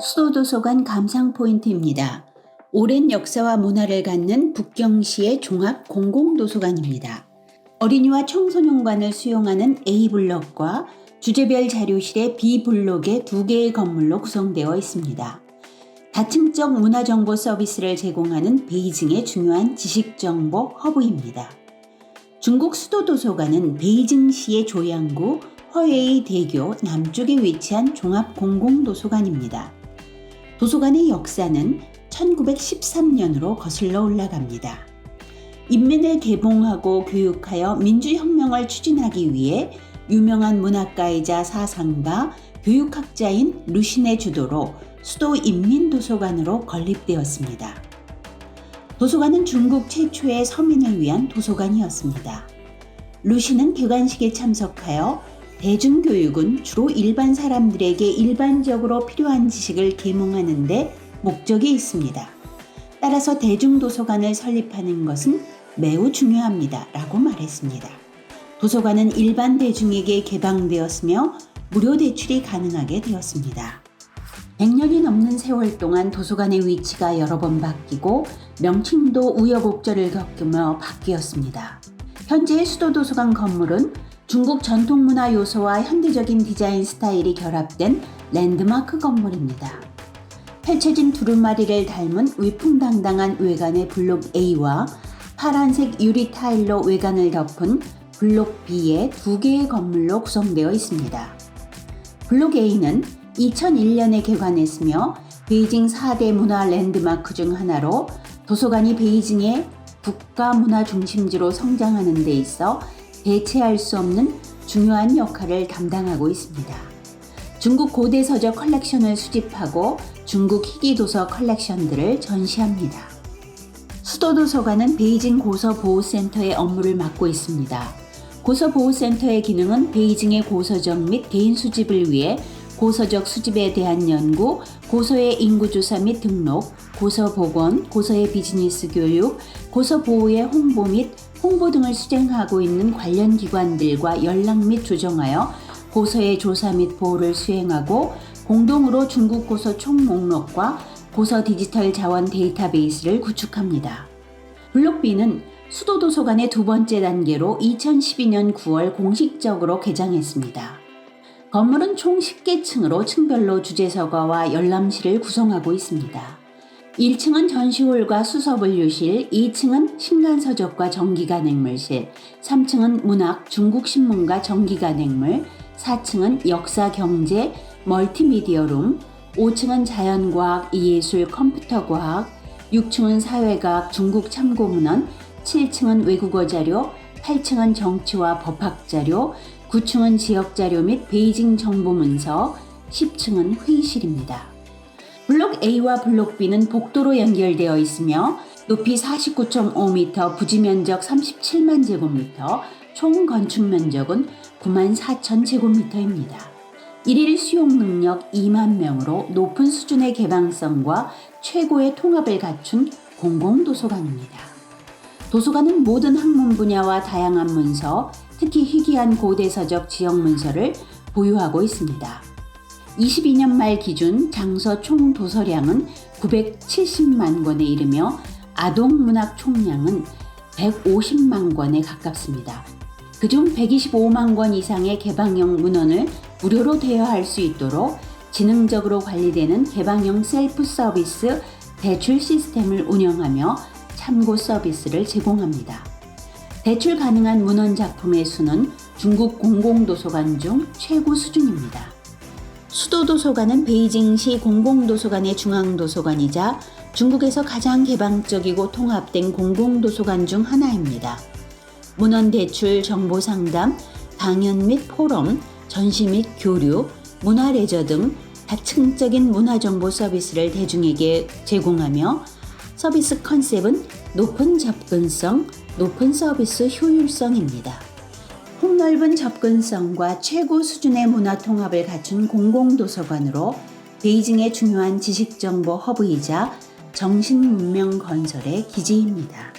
수도도서관 감상 포인트입니다. 오랜 역사와 문화를 갖는 북경시의 종합 공공도서관입니다. 어린이와 청소년관을 수용하는 A블록과 주제별 자료실의 B블록의 2개의 건물로 구성되어 있습니다. 다층적 문화정보 서비스를 제공하는 베이징의 중요한 지식정보 허브입니다. 중국 수도도서관은 베이징시의 조양구 허웨이 대교 남쪽에 위치한 종합 공공도서관입니다. 도서관의 역사는 1913년으로 거슬러 올라갑니다. 인민을 개봉하고 교육하여 민주혁명을 추진하기 위해 유명한 문학가이자 사상가, 교육학자인 루신의 주도로 수도 인민도서관으로 건립되었습니다. 도서관은 중국 최초의 서민을 위한 도서관이었습니다. 루신은 개관식에 참석하여 대중교육은 주로 일반 사람들에게 일반적으로 필요한 지식을 계몽하는 데 목적이 있습니다. 따라서 대중도서관을 설립하는 것은 매우 중요합니다. 라고 말했습니다. 도서관은 일반 대중에게 개방되었으며 무료 대출이 가능하게 되었습니다. 100년이 넘는 세월 동안 도서관의 위치가 여러 번 바뀌고 명칭도 우여곡절을 겪으며 바뀌었습니다. 현재의 수도도서관 건물은 중국 전통문화 요소와 현대적인 디자인 스타일이 결합된 랜드마크 건물입니다. 펼쳐진 두루마리를 닮은 위풍당당한 외관의 블록 A와 파란색 유리 타일로 외관을 덮은 블록 B의 2개의 건물로 구성되어 있습니다. 블록 A는 2001년에 개관했으며 베이징 4대 문화 랜드마크 중 하나로 도서관이 베이징의 국가 문화 중심지로 성장하는 데 있어 대체할 수 없는 중요한 역할을 담당하고 있습니다. 중국 고대 서적 컬렉션을 수집하고 중국 희귀도서 컬렉션들을 전시합니다. 수도도서관은 베이징 고서보호센터의 업무를 맡고 있습니다. 고서보호센터의 기능은 베이징의 고서적 및 개인 수집을 위해 고서적 수집에 대한 연구, 고서의 인구조사 및 등록, 고서복원, 고서의 비즈니스 교육, 고서보호의 홍보 및 홍보 등을 수행하고 있는 관련 기관들과 연락 및 조정하여 고서의 조사 및 보호를 수행하고 공동으로 중국 고서 총목록과 고서 디지털 자원 데이터베이스를 구축합니다. 블록 B는 수도도서관의 두 번째 단계로 2012년 9월 공식적으로 개장했습니다. 건물은 총 10개 층으로 층별로 주재서가와 열람실을 구성하고 있습니다. 1층은 전시홀과 수서분류실, 2층은 신간서적과 정기간행물실, 3층은 문학, 중국신문과 정기간행물, 4층은 역사, 경제, 멀티미디어룸, 5층은 자연과학, 예술, 컴퓨터과학, 6층은 사회과학, 중국 참고문헌, 7층은 외국어 자료, 8층은 정치와 법학 자료, 9층은 지역 자료 및 베이징 정보 문서, 10층은 회의실입니다. 블록 A와 블록 B는 복도로 연결되어 있으며 높이 49.5m, 부지 면적 37만 제곱미터, 총 건축 면적은 9만 4천 제곱미터입니다. 일일 수용 능력 2만 명으로 높은 수준의 개방성과 최고의 통합을 갖춘 공공도서관입니다. 도서관은 모든 학문 분야와 다양한 문서, 특히 희귀한 고대서적 지역 문서를 보유하고 있습니다. 22년 말 기준 장서 총 도서량은 970만 권에 이르며 아동문학 총량은 150만 권에 가깝습니다. 그중 125만 권 이상의 개방형 문헌을 무료로 대여할 수 있도록 지능적으로 관리되는 개방형 셀프 서비스 대출 시스템을 운영하며 참고 서비스를 제공합니다. 대출 가능한 문헌 작품의 수는 중국 공공도서관 중 최고 수준입니다. 수도도서관은 베이징시 공공도서관의 중앙도서관이자 중국에서 가장 개방적이고 통합된 공공도서관 중 하나입니다. 문헌 대출, 정보 상담, 강연 및 포럼, 전시 및 교류, 문화 레저 등 다층적인 문화정보 서비스를 대중에게 제공하며 서비스 컨셉은 높은 접근성, 높은 서비스 효율성입니다. 폭넓은 접근성과 최고 수준의 문화 통합을 갖춘 공공도서관으로 베이징의 중요한 지식정보 허브이자 정신문명 건설의 기지입니다.